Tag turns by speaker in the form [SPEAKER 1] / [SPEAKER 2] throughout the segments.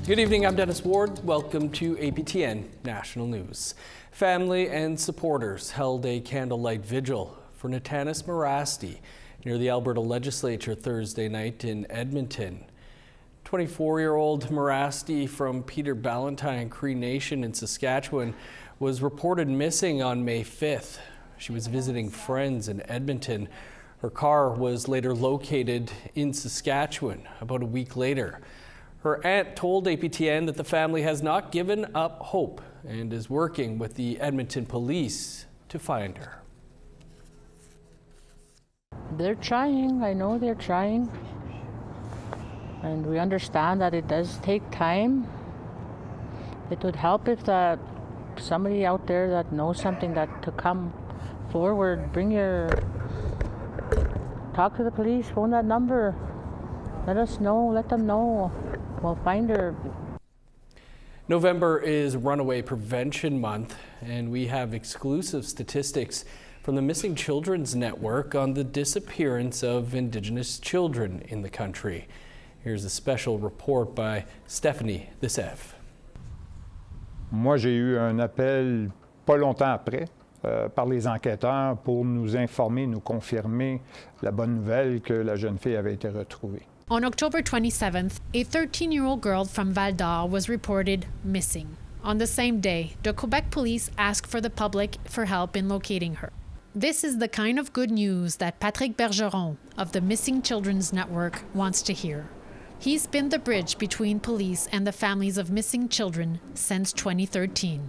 [SPEAKER 1] Good evening, I'm Dennis Ward. Welcome to APTN National News. Family and supporters held a candlelight vigil for Natanis Merasty near the Alberta Legislature Thursday night in Edmonton. 24-year-old Merasty from Peter Ballantyne Cree Nation in Saskatchewan was reported missing on May 5th. She was visiting friends in Edmonton. Her car was later located in Saskatchewan about a week later. Her aunt told APTN that the family has not given up hope and is working with the Edmonton police to find her.
[SPEAKER 2] They're trying. I know they're trying. And we understand that it does take time. It would help if somebody out there that knows something that to come forward, talk to the police, phone that number. Let us know, let them know. We'll find her.
[SPEAKER 1] November is Runaway Prevention Month, and we have exclusive statistics from the Missing Children's Network on the disappearance of Indigenous children in the country. Here's a special report by Stephanie Desev.
[SPEAKER 3] Moi, j'ai eu un appel pas longtemps après par les enquêteurs pour nous informer, nous confirmer la bonne nouvelle que la jeune fille avait été retrouvée.
[SPEAKER 4] On October 27th, a 13-year-old girl from Val d'Or was reported missing. On the same day, the Quebec police asked for the public for help in locating her. This is the kind of good news that Patrick Bergeron of the Missing Children's Network wants to hear. He's been the bridge between police and the families of missing children since 2013.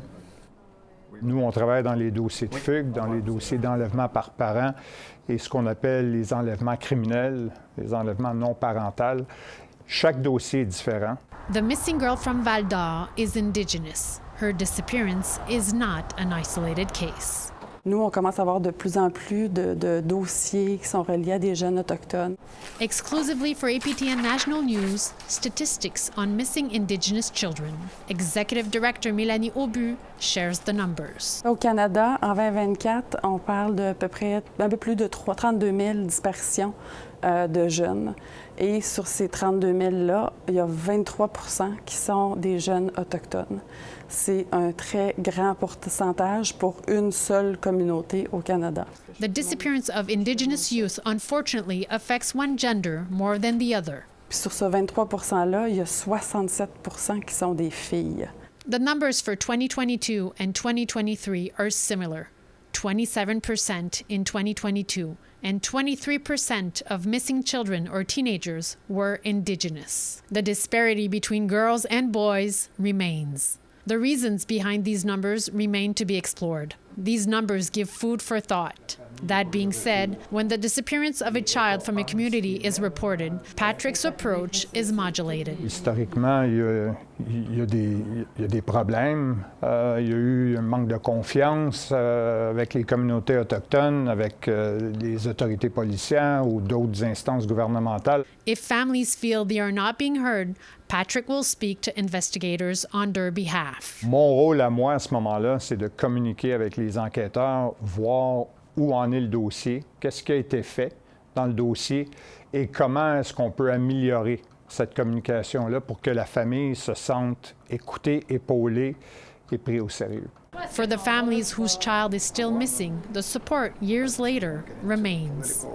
[SPEAKER 3] Nous, on travaille dans les dossiers de fugue, dans les dossiers d'enlèvement par parent et ce qu'on appelle les enlèvements criminels, les enlèvements non parentaux. Chaque dossier est différent.
[SPEAKER 4] The missing girl from Val d'Or is Indigenous. Her disappearance is not an isolated case.
[SPEAKER 5] Nous, on commence à avoir de plus en plus de dossiers qui sont reliés à des jeunes autochtones.
[SPEAKER 4] Exclusively for APTN National News, statistics on missing Indigenous children. Executive Director Mélanie Aubu shares the numbers.
[SPEAKER 5] Au Canada, en 2024, on parle d'à peu près un peu plus de 32 000 disparitions de jeunes. Et sur ces 32 000-là, il y a 23 % qui sont des jeunes autochtones. C'est un très grand pourcentage pour une seule communauté au Canada.
[SPEAKER 4] The disappearance of Indigenous youth unfortunately affects one gender more than the other.
[SPEAKER 5] Puis sur ce 23 %-là, il y a 67 % qui sont des filles.
[SPEAKER 4] The numbers for 2022 and 2023 are similar. 27% in 2022 and 23% of missing children or teenagers were Indigenous. The disparity between girls and boys remains. The reasons behind these numbers remain to be explored. These numbers give food for thought. That being said, when the disappearance of a child from a community is reported, Patrick's approach is modulated.
[SPEAKER 3] Historiquement, il y a des problèmes. Il y a eu un manque de confiance avec les communautés autochtones, avec les autorités policières ou d'autres instances gouvernementales.
[SPEAKER 4] If families feel they are not being heard, Patrick will speak to investigators on their behalf.
[SPEAKER 3] Mon rôle à moi à ce moment-là, c'est de communiquer avec les enquêteurs, voir où en est le dossier, qu'est-ce qui a été fait dans le dossier et comment est-ce qu'on peut améliorer cette communication-là pour que la famille se sente écoutée, épaulée et prise au sérieux.
[SPEAKER 4] For the families whose child is still missing, the support years later remains.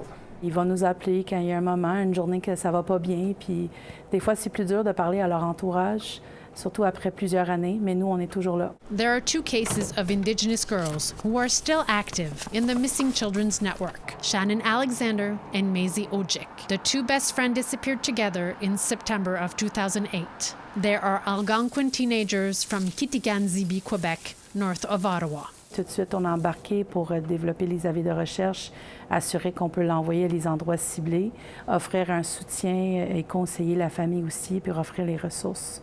[SPEAKER 2] Ils vont nous appeler quand il y a un moment, une journée que ça va pas bien, puis des fois c'est plus dur de parler à leur entourage, surtout après plusieurs années, mais nous on est toujours là.
[SPEAKER 4] There are two cases of Indigenous girls who are still active in the Missing Children's Network, Shannon Alexander and Maisie Ojik. The two best friends disappeared together in September of 2008. There are Algonquin teenagers from Kitigan-Zibi, Quebec, north of Ottawa.
[SPEAKER 2] Tout de suite, on a embarqué pour développer les avis de recherche, assurer qu'on peut l'envoyer à les endroits ciblés, offrir un soutien et conseiller la famille aussi, puis offrir les ressources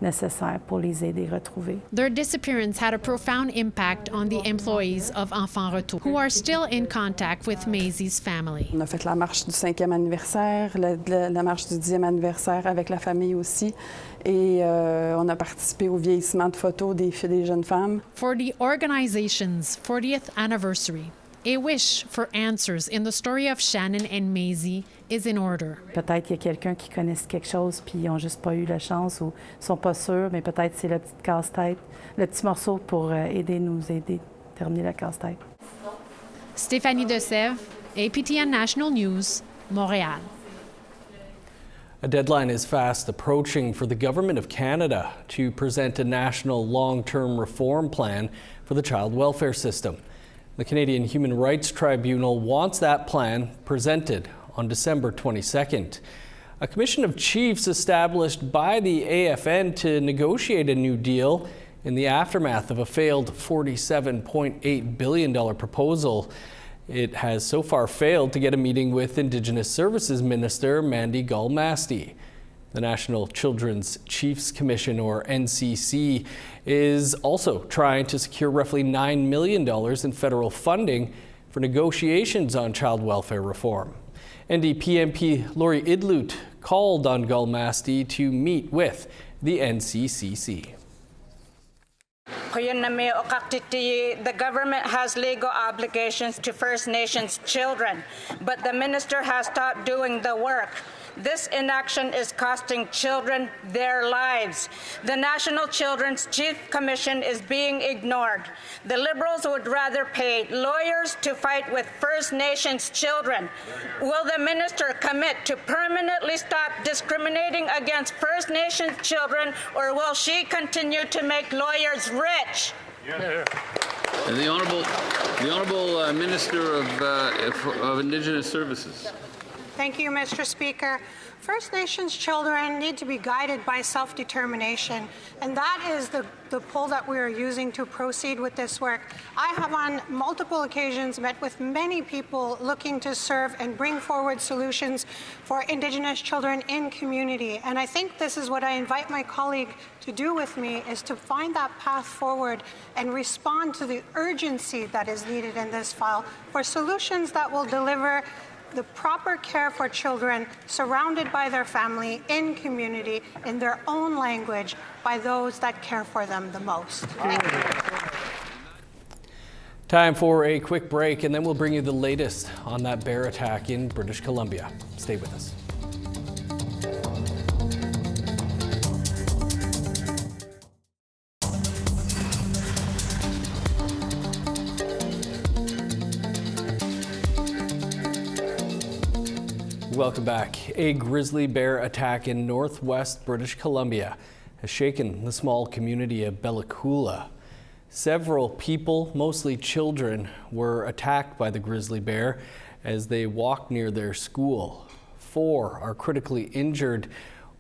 [SPEAKER 2] nécessaires pour les aider à retrouver.
[SPEAKER 4] Their disappearance had a profound impact on the employees of Enfants Retour, who are still in contact with Maisie's family.
[SPEAKER 5] On a fait la marche du 5e anniversaire, la marche du 10e anniversaire avec la famille aussi. Et on a participé au vieillissement de photos des jeunes femmes.
[SPEAKER 4] For the organization's 40th anniversary, a wish for answers in the story of Shannon and Maisie is in order.
[SPEAKER 6] Peut-être qu'il y a quelqu'un qui connaisse quelque chose puis ils n'ont juste pas eu la chance ou sont pas sûrs, mais peut-être c'est le petit casse-tête, le petit morceau pour nous aider à terminer la casse-tête.
[SPEAKER 4] Stéphanie Desèvres, APTN National News, Montréal.
[SPEAKER 1] A deadline is fast approaching for the Government of Canada to present a national long-term reform plan for the child welfare system. The Canadian Human Rights Tribunal wants that plan presented on December 22nd. A commission of chiefs established by the AFN to negotiate a new deal in the aftermath of a failed $47.8 billion proposal. It has so far failed to get a meeting with Indigenous Services Minister Mandy Galmasty. The National Children's Chiefs Commission, or NCC, is also trying to secure roughly $9 million in federal funding for negotiations on child welfare reform. NDP MP Lori Idlut called on Galmasty to meet with the NCCC.
[SPEAKER 7] The government has legal obligations to First Nations children, but the minister has stopped doing the work. This inaction is costing children their lives. The National Children's Chief Commission is being ignored. The Liberals would rather pay lawyers to fight with First Nations children. Will the minister commit to permanently stop discriminating against First Nations children, or will she continue to make lawyers rich?
[SPEAKER 8] And the Honourable Minister of Indigenous Services.
[SPEAKER 9] Thank you, Mr. Speaker. First Nations children need to be guided by self-determination, and that is the pull that we are using to proceed with this work. I have on multiple occasions met with many people looking to serve and bring forward solutions for Indigenous children in community, and I think this is what I invite my colleague to do with me, is to find that path forward and respond to the urgency that is needed in this file for solutions that will deliver the proper care for children surrounded by their family, in community, in their own language, by those that care for them the most. Thank you.
[SPEAKER 1] Time for a quick break, and then we'll bring you the latest on that bear attack in British Columbia. Stay with us. Welcome back. A grizzly bear attack in northwest British Columbia has shaken the small community of Bella Coola. Several people, mostly children, were attacked by the grizzly bear as they walked near their school. 4 are critically injured,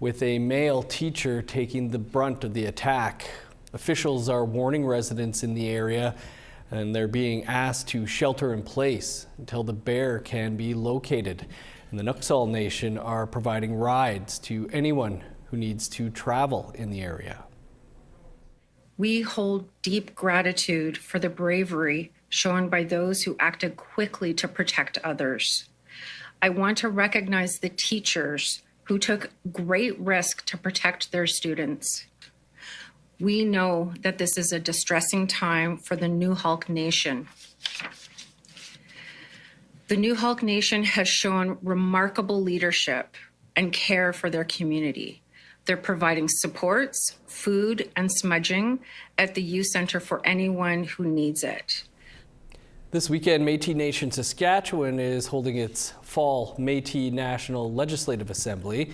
[SPEAKER 1] with a male teacher taking the brunt of the attack. Officials are warning residents in the area, and they're being asked to shelter in place until the bear can be located. And the Nunavut Nation are providing rides to anyone who needs to travel in the area.
[SPEAKER 10] We hold deep gratitude for the bravery shown by those who acted quickly to protect others. I want to recognize the teachers who took great risk to protect their students. We know that this is a distressing time for the Nunavut Nation. The Nunavut Nation has shown remarkable leadership and care for their community. They're providing supports, food, and smudging at the youth center for anyone who needs it.
[SPEAKER 1] This weekend, Métis Nation Saskatchewan is holding its fall Métis National Legislative Assembly.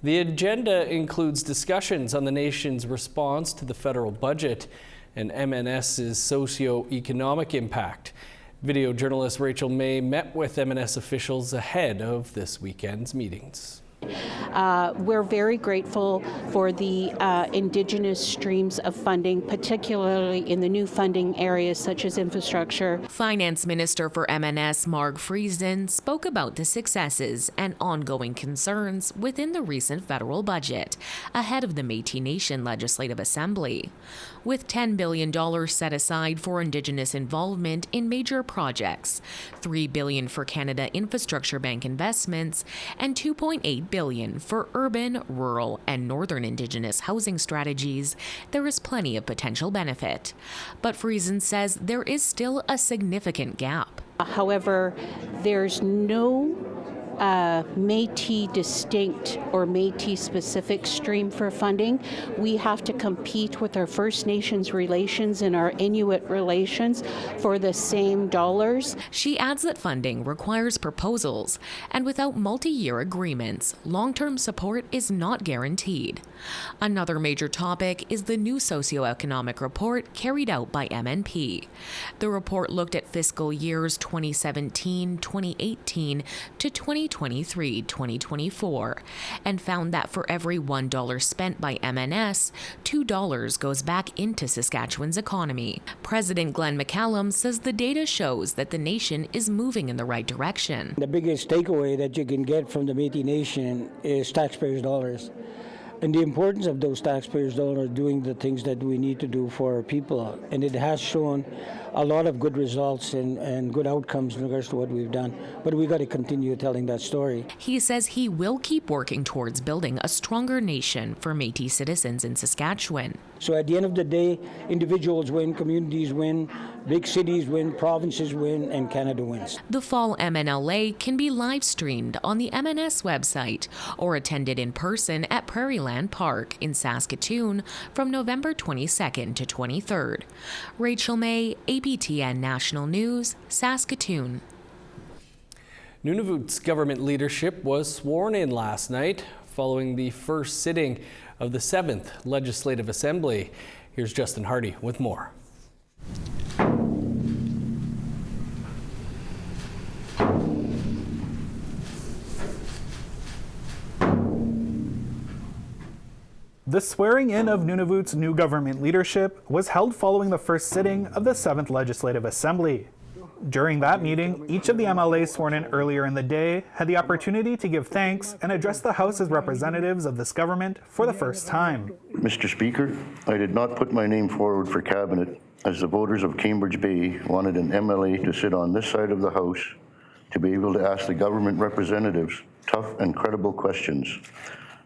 [SPEAKER 1] The agenda includes discussions on the nation's response to the federal budget and MNS's socio-economic impact. Video journalist Rachel May met with MNS officials ahead of this weekend's meetings.
[SPEAKER 11] We're very grateful for the Indigenous streams of funding, particularly in the new funding areas such as infrastructure.
[SPEAKER 12] Finance Minister for MNS Marg Friesen spoke about the successes and ongoing concerns within the recent federal budget ahead of the Métis Nation Legislative Assembly. With $10 billion set aside for Indigenous involvement in major projects, $3 billion for Canada Infrastructure Bank investments, and $2.8 billion for urban, rural, and northern Indigenous housing strategies, there is plenty of potential benefit. But Friesen says there is still a significant gap.
[SPEAKER 11] However, there's no Métis distinct or Métis specific stream for funding. We have to compete with our First Nations relations and our Inuit relations for the same dollars.
[SPEAKER 12] She adds that funding requires proposals, and without multi-year agreements, long-term support is not guaranteed. Another major topic is the new socioeconomic report carried out by MNP. The report looked at fiscal years 2017, 2018 to 2023, 2024, and found that for every $1 spent by MNS, $2 goes back into Saskatchewan's economy. President Glenn McCallum says the data shows that the nation is moving in the right direction.
[SPEAKER 13] The biggest takeaway that you can get from the Métis Nation is taxpayers' dollars. And the importance of those taxpayers' dollars doing the things that we need to do for our people. And it has shown a lot of good results and good outcomes in regards to what we've done. But we got to continue telling that story.
[SPEAKER 12] He says he will keep working towards building a stronger nation for Métis citizens in Saskatchewan.
[SPEAKER 13] So at the end of the day, individuals win, communities win, big cities win, provinces win, and Canada wins.
[SPEAKER 12] The fall MNLA can be live streamed on the MNS website or attended in person at Prairieland Park in Saskatoon from November 22nd to 23rd. Rachel May, APTN National News, Saskatoon.
[SPEAKER 1] Nunavut's government leadership was sworn in last night following the first sitting of the 7th Legislative Assembly. Here's Justin Hardy with more.
[SPEAKER 14] The swearing-in of Nunavut's new government leadership was held following the first sitting of the 7th Legislative Assembly. During that meeting, each of the MLAs sworn in earlier in the day had the opportunity to give thanks and address the House as representatives of this government for the first time.
[SPEAKER 15] Mr. Speaker, I did not put my name forward for cabinet as the voters of Cambridge Bay wanted an MLA to sit on this side of the House to be able to ask the government representatives tough and credible questions.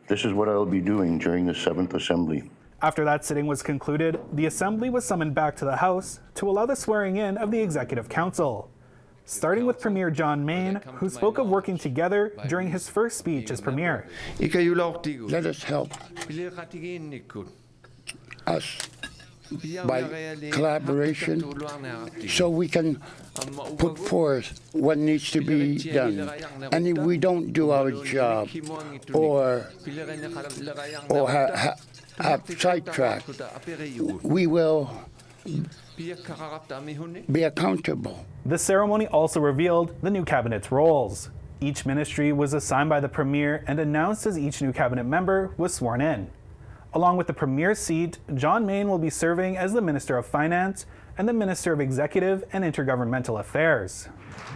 [SPEAKER 15] This is what I will be doing during the 7th Assembly.
[SPEAKER 14] After that sitting was concluded, the Assembly was summoned back to the House to allow the swearing-in of the Executive Council, starting with Premier John Mayne, who spoke of working together during his first speech as Premier.
[SPEAKER 16] Let us help us by collaboration so we can put forth what needs to be done. And if we don't do our job or have sidetracked, we will be accountable.
[SPEAKER 14] The ceremony also revealed the new cabinet's roles. Each ministry was assigned by the Premier and announced as each new cabinet member was sworn in. Along with the Premier's seat, John Mayne will be serving as the Minister of Finance and the Minister of Executive and Intergovernmental Affairs.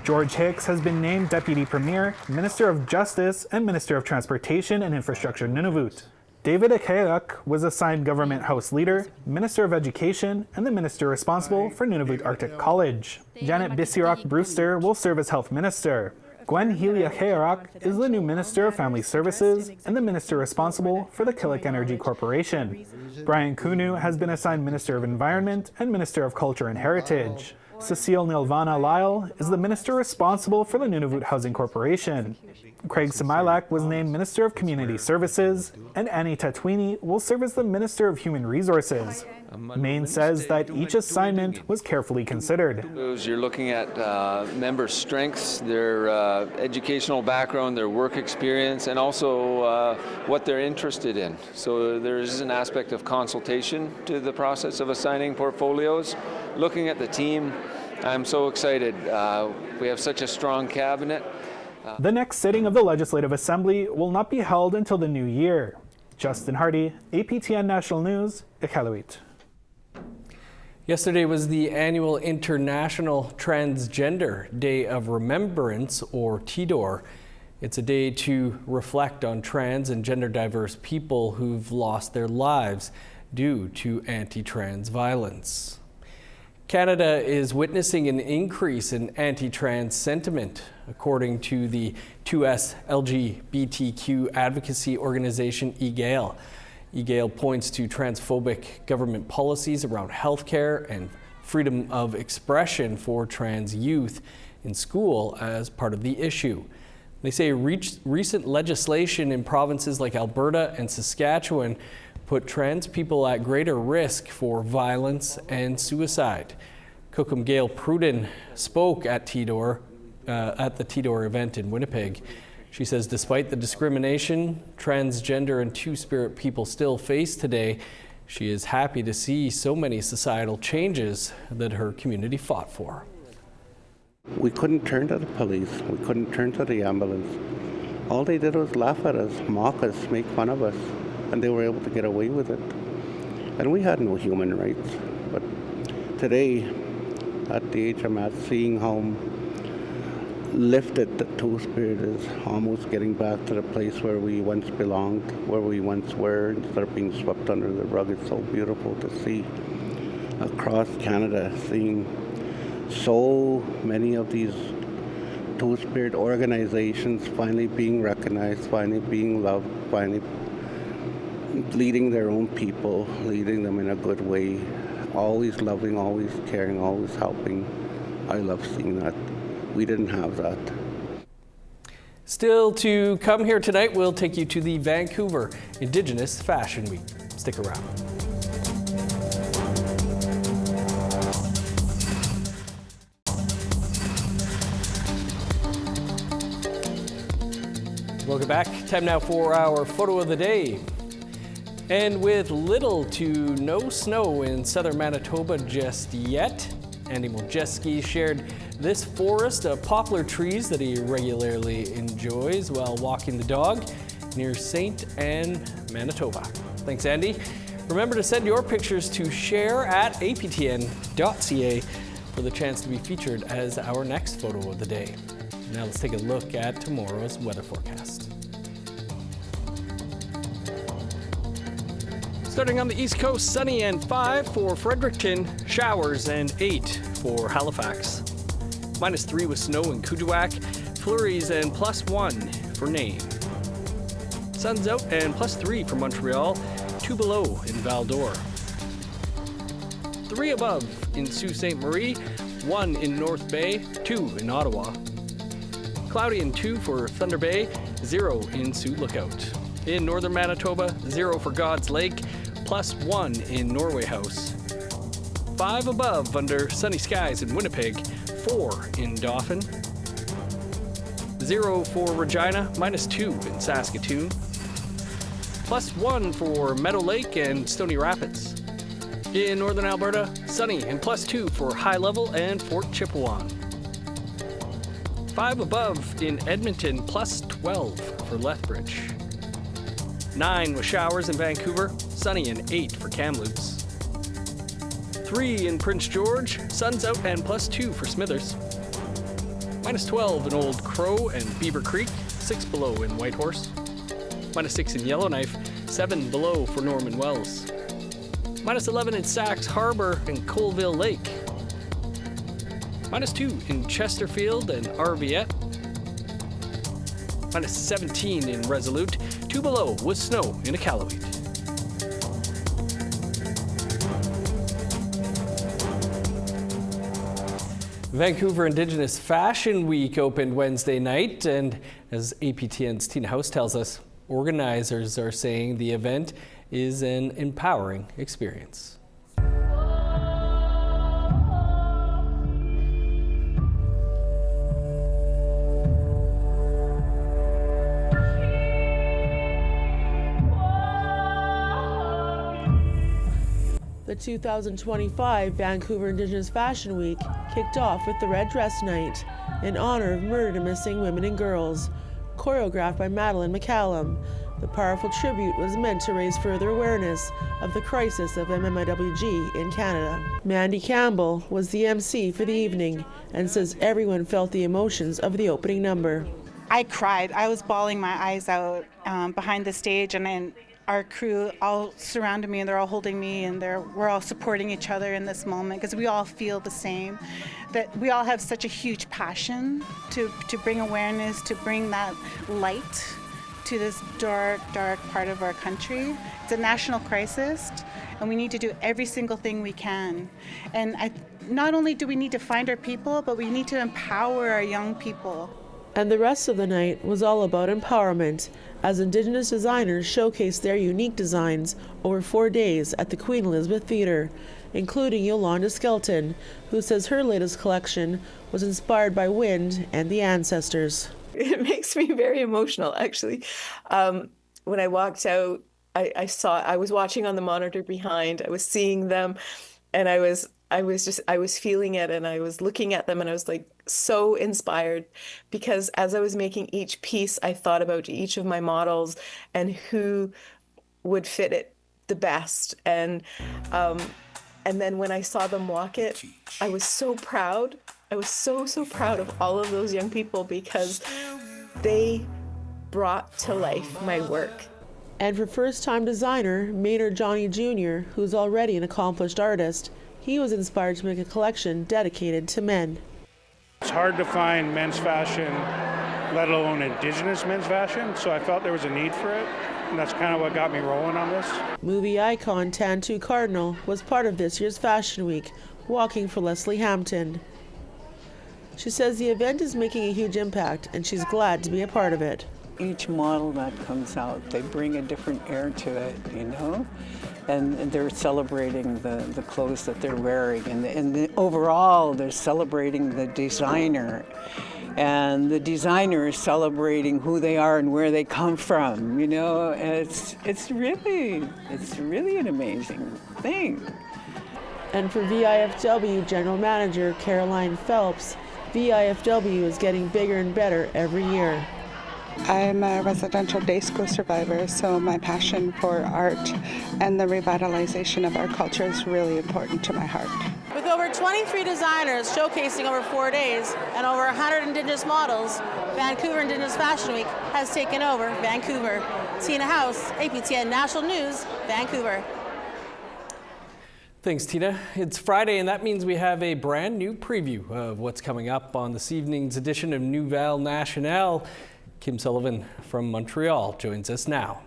[SPEAKER 14] George Hicks has been named Deputy Premier, Minister of Justice, and Minister of Transportation and Infrastructure Nunavut. David Akerak was assigned Government House Leader, Minister of Education, and the Minister responsible for Nunavut Arctic College. Janet Bisirak-Brewster will serve as Health Minister. Gwen Healy-Akerak is the new Minister of Family Services and the Minister responsible for the Killick Energy Corporation. Brian Kunu has been assigned Minister of Environment and Minister of Culture and Heritage. Cecile Nilvana Lyle is the Minister responsible for the Nunavut Housing Corporation. Craig Samailak was named Minister of Community Services, and Annie Tatwini will serve as the Minister of Human Resources. Mayne says that each assignment was carefully considered.
[SPEAKER 17] You're looking at members' strengths, their educational background, their work experience, and also what they're interested in. So there is an aspect of consultation to the process of assigning portfolios. Looking at the team, I'm so excited. We have such a strong cabinet.
[SPEAKER 14] The next sitting of the Legislative Assembly will not be held until the new year. Justin Hardy, APTN National News, Iqaluit.
[SPEAKER 1] Yesterday was the annual International Transgender Day of Remembrance, or TDOR. It's a day to reflect on trans and gender diverse people who've lost their lives due to anti-trans violence. Canada is witnessing an increase in anti-trans sentiment, according to the 2S LGBTQ advocacy organization eGale. eGale points to transphobic government policies around healthcare and freedom of expression for trans youth in school as part of the issue. They say recent legislation in provinces like Alberta and Saskatchewan put trans people at greater risk for violence and suicide. Cookham Gail Pruden spoke at the Tidor event in Winnipeg. She says despite the discrimination transgender and two-spirit people still face today, she is happy to see so many societal changes that her community fought for.
[SPEAKER 18] We couldn't turn to the police. We couldn't turn to the ambulance. All they did was laugh at us, mock us, make fun of us, and they were able to get away with it. And we had no human rights. But today, at the age I'm at, seeing how lifted the two-spirit is, almost getting back to the place where we once belonged, where we once were, instead of being swept under the rug. It's so beautiful to see across Canada, seeing so many of these two-spirit organizations finally being recognized, finally being loved, finally leading their own people, leading them in a good way, always loving, always caring, always helping. I love seeing that. We didn't have that.
[SPEAKER 1] Still to come here tonight, we'll take you to the Vancouver Indigenous Fashion Week. Stick around. Welcome back. Time now for our photo of the day. And with little to no snow in southern Manitoba just yet, Andy Moljeski shared this forest of poplar trees that he regularly enjoys while walking the dog near St. Anne, Manitoba. Thanks, Andy. Remember to send your pictures to share@aptn.ca for the chance to be featured as our next photo of the day. Now let's take a look at tomorrow's weather forecast. Starting on the East Coast, sunny and 5 for Fredericton, showers and 8 for Halifax. -3 with snow in Kuujjuaq, flurries and +1 for Nain. Sun's out and +3 for Montreal, 2 below in Val-d'Or. 3 above in Sault Ste. Marie, 1 in North Bay, 2 in Ottawa. Cloudy and 2 for Thunder Bay, 0 in Sioux Lookout. In northern Manitoba, 0 for God's Lake, +1 in Norway House. 5 above under sunny skies in Winnipeg, 4 in Dauphin. 0 for Regina, -2 in Saskatoon. +1 for Meadow Lake and Stony Rapids. In northern Alberta, sunny and +2 for High Level and Fort Chipewyan. 5 above in Edmonton, +12 for Lethbridge. 9 with showers in Vancouver, sunny and 8 for Kamloops. 3 in Prince George, sun's out and +2 for Smithers. -12 in Old Crow and Beaver Creek, 6 below in Whitehorse. -6 in Yellowknife, 7 below for Norman Wells. -11 in Sax Harbor and Colville Lake. -2 in Chesterfield and Arviette. -17 in Resolute, 2 below with snow in Iqaluit. Vancouver Indigenous Fashion Week opened Wednesday night, and as APTN's Tina House tells us, organizers are saying the event is an empowering experience.
[SPEAKER 19] The 2025 Vancouver Indigenous Fashion Week kicked off with the Red Dress Night in honor of murdered and missing women and girls, choreographed by Madeline McCallum. The powerful tribute was meant to raise further awareness of the crisis of MMIWG in Canada. Mandy Campbell was the MC for the evening and says everyone felt the emotions of the opening number.
[SPEAKER 20] I cried. I was bawling my eyes out behind the stage, and then our crew all surrounded me and they're all holding me and we're all supporting each other in this moment because we all feel the same, that we all have such a huge passion to bring awareness, to bring that light to this dark part of our country. It's a national crisis and we need to do every single thing we can. And not only do we need to find our people, but we need to empower our young people.
[SPEAKER 19] And the rest of the night was all about empowerment, as Indigenous designers showcased their unique designs over 4 days at the Queen Elizabeth Theatre, including Yolanda Skelton, who says her latest collection was inspired by wind and the ancestors.
[SPEAKER 21] It makes me very emotional, actually. When I walked out, I was watching on the monitor behind, I was seeing them, and I was feeling it, and I was looking at them, and I was like so inspired, because as I was making each piece, I thought about each of my models and who would fit it the best. And then when I saw them walk it, I was so proud. I was so proud of all of those young people, because they brought to life my work.
[SPEAKER 19] And for first-time designer Maynard Johnny Jr., who's already an accomplished artist, he was inspired to make a collection dedicated to men.
[SPEAKER 22] It's hard to find men's fashion, let alone Indigenous men's fashion, so I felt there was a need for it, and that's kind of what got me rolling on this.
[SPEAKER 19] Movie icon Tantu Cardinal was part of this year's Fashion Week, walking for Leslie Hampton. She says the event is making a huge impact, and she's glad to be a part of it.
[SPEAKER 23] Each model that comes out, they bring a different air to it, you know? And they're celebrating the clothes that they're wearing. And overall, they're celebrating the designer. And the designer is celebrating who they are and where they come from, you know? And it's really an amazing thing.
[SPEAKER 19] And for VIFW General Manager Caroline Phelps, VIFW is getting bigger and better every year.
[SPEAKER 24] I'm a residential day school survivor, so my passion for art and the revitalization of our culture is really important to my heart.
[SPEAKER 19] With over 23 designers showcasing over 4 days and over 100 Indigenous models, Vancouver Indigenous Fashion Week has taken over Vancouver. Tina House, APTN National News, Vancouver.
[SPEAKER 1] Thanks, Tina. It's Friday, and that means we have a brand new preview of what's coming up on this evening's edition of Nouvelle Nationale. Kim Sullivan from Montreal joins us now.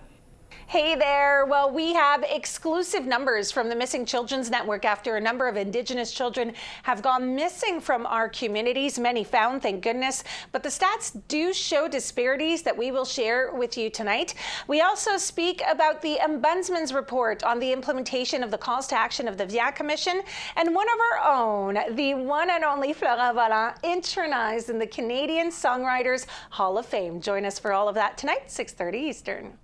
[SPEAKER 25] Hey there. Well, we have exclusive numbers from the Missing Children's Network after a number of Indigenous children have gone missing from our communities. Many found, thank goodness. But the stats do show disparities that we will share with you tonight. We also speak about the Ombudsman's report on the implementation of the calls to action of the VIA Commission, and one of our own, the one and only Florent Vallant, intronized in the Canadian Songwriters Hall of Fame. Join us for all of that tonight, 6:30 Eastern.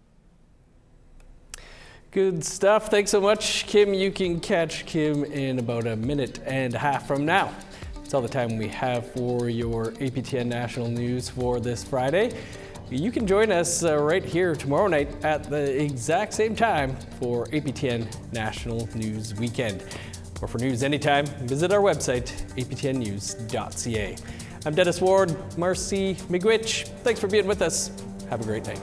[SPEAKER 1] Good stuff. Thanks so much, Kim. You can catch Kim in about a minute and a half from now. That's all the time we have for your APTN National News for this Friday. You can join us right here tomorrow night at the exact same time for APTN National News Weekend. Or for news anytime, visit our website, aptnnews.ca. I'm Dennis Ward. Marcy Miigwech. Thanks for being with us. Have a great night.